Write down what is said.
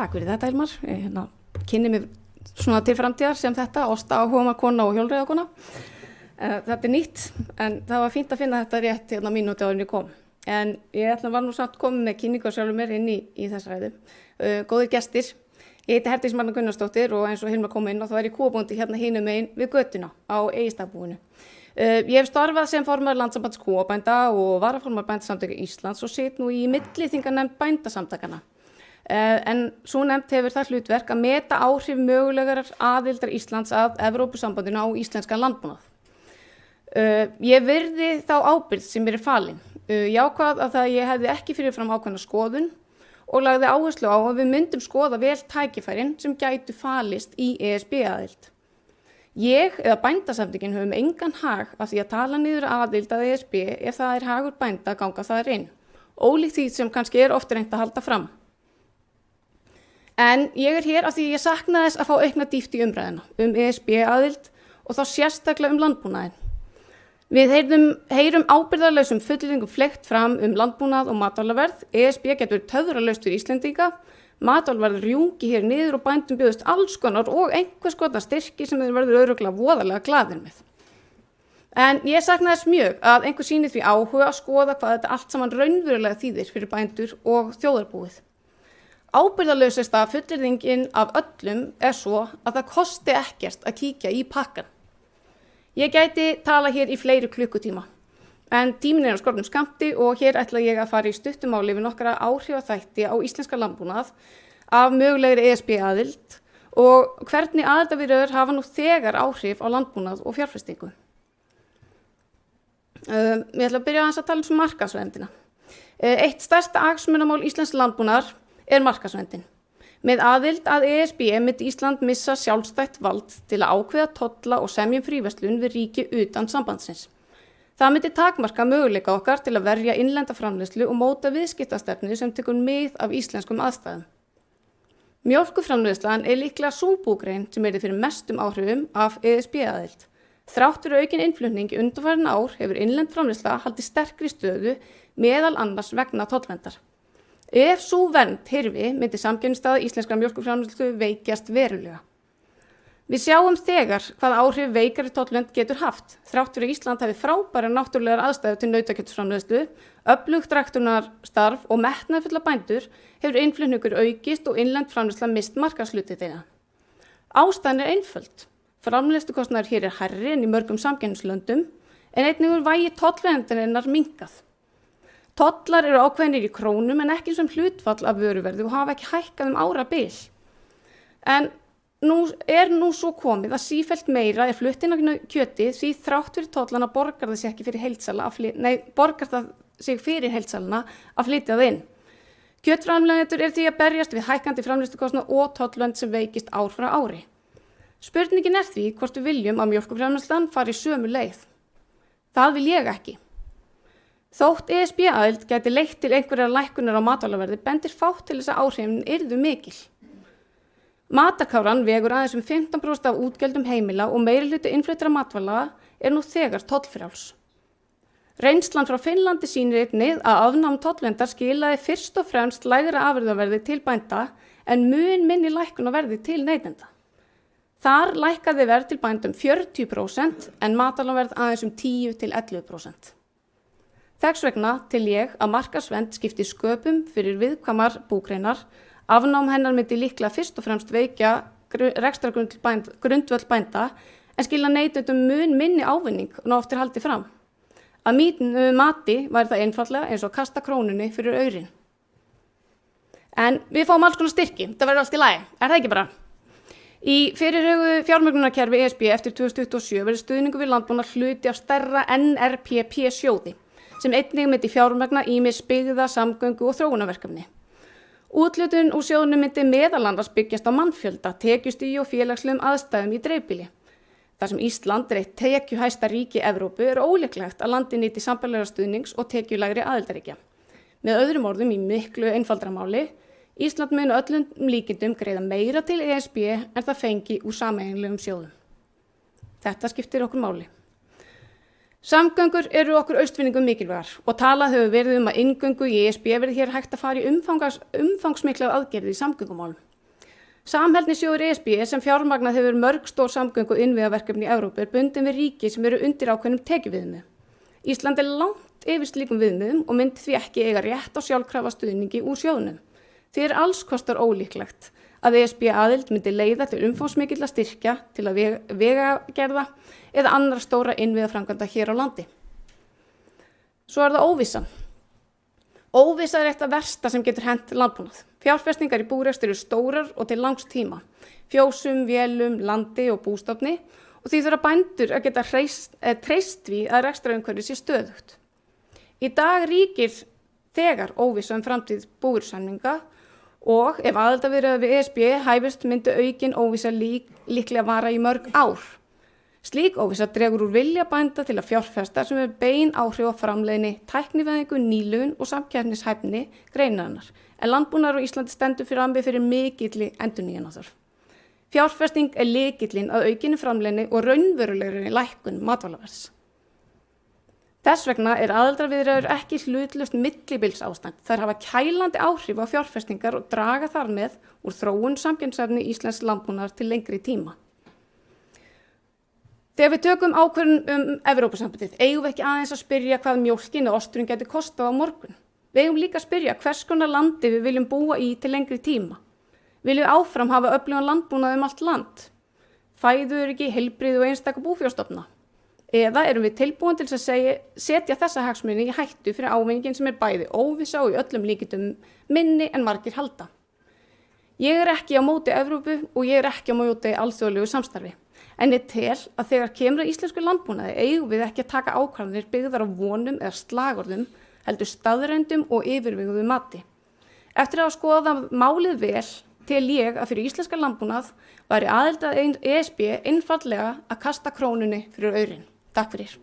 Takk fyrir þetta, Hilmar. Kynni mig svona til framtíðar sem þetta, osta áhugamakona og hjólreiðakona. Þetta nýtt, en það var fínt að finna þetta rétt mínúti áður en ég kom. En ég var nú samt komin með kynningu sjálfur mér inn í þessa ræðu. Góðir gestir. Ég heiti Herdís Marna Gunnarsdóttir og eins og Hilmar kom inn og þá er ég kúabóndi hinum megin við götuna á Egilsstaðabúinu. Ég hef starfað sem formaður Landssambands kúabænda og varaformaður Bændasamtaka Íslands og sit nú í milliþinganefnd bændasamtakana. En svo nefnd hefur það hlutverk að meta áhrif mögulegar aðildar Íslands að Evrópusambandinu á íslenskan landbúnað. Ég virði þá ábyrgð sem mér er falin. Ég ákvað að það ég hefði ekki fyrirfram ákveðna skoðun og lagði áherslu á að við myndum skoða vel tækifærin sem gætu falist í ESB-aðild. Ég eða bændasamtökin höfum engan hag af því að tala niður aðild að ESB ef það er hagur bænda að ganga þar inn, ólíkt því sem kannski er oft reynt að halda fram. En ég er hér af því ég sakna þess að fá aukna dýpt í umræðina ESB-aðild og þá sérstaklega landbúnaðinn. Við heyrum ábyrgðarlausum fullyrðingum fleygt fram landbúnað og matvælaverð. ESB getur verið töfralaust fyrir Íslendinga. Matvælaverð rjúki hér niður og bændum bjóðast alls konar og einhvers konar styrki sem þeir verður örugglega voðalega glaðir með. En ég sakna þess mjög að einhver sýni því áhuga að skoða hvað þetta allt saman raunverulega þýðir fyrir bændur og þjóðarbúið. Ábyrgðarlausasta fullyrðingin af öllum er svo að það kosti ekkert að kíkja í pakkan. Ég gæti tala hér í fleiri klukkutíma, en tíminn er á skornum skammti og hér ætla ég að fara í stuttumáli við nokkra áhrifaþætti á íslenska landbúnað af mögulegri ESB-aðild og hvernig aðildarviðræður hafa nú þegar áhrif á landbúnað og fjárfestingu. Ég ætla að byrja aðeins að tala um markaðsverndina. Eitt stærsta hagsmunamál íslensks landbúnaðar er markaðsverndin. Með aðild að ESB myndi Ísland missa sjálfstætt vald til að ákveða tolla og semja fríverslun við ríki utan sambandsins. Það myndi takmarka möguleika okkar til að verja innlenda framleiðslu og móta viðskiptastefnu sem tekur mið af íslenskum aðstæðum. Mjólkurframleiðslan er líklega sú búgrein sem yrði fyrir mestum áhrifum af ESB-aðild. Þrátt fyrir aukinn innflutning undanfarin ár hefur innlend framleiðsla haldið sterkri stöðu meðal annars vegna tollverndar. Ef sú vernd hyrfi myndi samkeppnisstaða íslenskra mjólkurframleiðslu veikjast verulega. Við sjáum þegar hvað áhrif veikari tollvernd getur haft. Þrátt fyrir að Ísland hafi frábærar náttúrulegar aðstæður til nautakjötsframleiðslu, öflugt ræktunarstarf og metnaðarfulla bændur hefur innflutningur aukist og innlend framleiðsla mist markaðshlutdeild þeirra. Ástæðan er einföld. Framleiðslukostnaður hér er hærri en í mörgum samkeppnislöndum en einnig hefur vægi tollverndarinnar minnkað. Tollar eru ákveðnir í krónum en ekki sem hlutfall af vöruverði og hafa ekki hækkað árabil. En nú svo komið að sífellt meira er flutt inn á kjöti því þrátt fyrir tollana borgar það sig fyrir heildsalana að flytja það inn. Kjötframleiðendur eru því að berjast við hækkandi framleiðslukostnað og tollvernd sem veikist ár frá ári. Spurningin er því hvort við viljum að mjólkurframleiðslan fari sömu leið. Það vil ég ekki. Þótt ESB-aðild gæti leitt til einhverjar lækkunar á matvælaverði bendir fátt til þess að áhrifin yrðu mikil. Matarkáran vegur aðeins 15% af útgjöldum heimila og meirihluti innfluttra matvæla er nú þegar tollfrjáls. Reynslan frá Finnlandi sýnir einnig að afnám tollverndar skilaði fyrst og fremst lægra afurðaverði til bænda en mun minni lækkun á verði til neytenda. Þar lækkaði verð til bænda 40% en matvælaverð aðeins 10–11%. Þess vegna til ég að markaðsvernd skipti sköpum fyrir viðkvæmar búgreinar, afnám hennar myndi líklega fyrst og fremst veikja rekstrargrundvöll bænda en skila neytendum mun minni ávinning og oft er haldið fram. Að mínu mati væri það einfaldlega eins og að kasta krónunni fyrir aurinn. En við fáum alls konar styrki, það verður allt í lagi, er það ekki bara? Í fyrirhuguðu fjármögnunarkerfi ESB eftir 2027 verður stuðningur við landbúnað hluti af stærra NRPP-sjóði. Sem einnig myndi fjármagna ýmis byggða, samgöngu og þróunarverkefni. Úthlutun úr sjóðnum myndi meðal annars byggjast á mannfjölda, tekjustigi og félagslegum aðstæðum í dreifbýli. Þar sem Ísland er eitt tekjuhæsta ríki Evrópu er ólíklegt að landið nýti sambærilegra stuðnings og tekjulægri aðildarríkja. Með öðrum orðum í miklu einfaldara máli, Ísland mun öllum líkindum greiða meira til ESB en það fengi úr sameiginlegum sjóðum. Þetta skiptir okkur máli. Samgöngur eru okkur austfinningum mikilvægar og talað hefur verið að inngöngu í ESB verði hér hægt að fara í umfangsmiklar aðgerðir í samgöngumálum. Samheldnissjóður ESB sem fjármagnað hefur mörg stór samgöngu og innviðaverkefni í Evrópu bundin við ríki sem eru undir ákveðnum tekjuviðmiðum. Ísland langt yfir slíkum viðmiðum og myndi því ekki eiga rétt á sjálfkrafa stuðningi úr sjóðnum. Því alls kostar ólíklegt að ESB aðild myndi leiða til umfangsmikilla styrkja til að vegagerða eða annarra stóra innviðaframkvæmda hér á landi. Svo það óvissan. Óvissa eitt af versta sem getur hent landbúnað. Fjárfestingar í búrekstri eru stórar og til langs tíma. Fjósum, vélum, landi og bústofni og því þurfa bændur að geta treyst því að rekstrarumhverfið sé stöðugt. Í dag ríkir þegar óvissa framtíð búvörusamninga og ef aðildarviðræður við ESB hæfist myndi aukin óvissa líklega vara í mörg ár. Slík óvissa dregur úr vilja bænda til að fjárfesta sem er bein áhrif á framleiðni, tæknivæðingu, nýliðun og samkeppnishæfni greinarinnar. En landbúnaður á Íslandi stendur fyrir mikilli endurnýjunarþörf. Fjárfesting er lykillinn að aukinni framleiðni og raunverulegri lækkun matvælaverðs. Þess vegna er aðildarviðræður ekki hlutlaust millibilsástand. Þær hafa kælandi áhrif á fjárfestingar og draga þar með úr þróun samkeppnishæfni íslensks landbúnaðar til lengri tíma. Þegar við tökum ákvörðun Evrópusambandið, eigum við ekki aðeins að spyrja hvað mjólkin og osturinn gæti kostað á morgun. Við eigum líka að spyrja hvers konar landi við viljum búa í til lengri tíma. Viljum við áfram hafa öflugan landbúnað allt land? Fæðuöryggi, heilbrigði og einstaka búfjárstofna? Eða erum við tilbúin til að setja þessa hagsmuni í hættu fyrir ávinningin sem er bæði óvissa og í öllum líkindum minni en margir halda? Ég er ekki á móti Evrópu og ég er ekki á móti alþjóðlegu samstarfi. En ég tel að þegar kemur að íslensku landbúnaði eigum við ekki að taka ákvarðanir byggðar á vonum eða slagorðum, heldur staðreyndum og yfirveguðu mati. Eftir að skoða málið vel, tel ég að fyrir íslenska landbúnað væri aðild að ESB einfaldlega að kasta krónunni fyrir aurinn. Takk fyrir.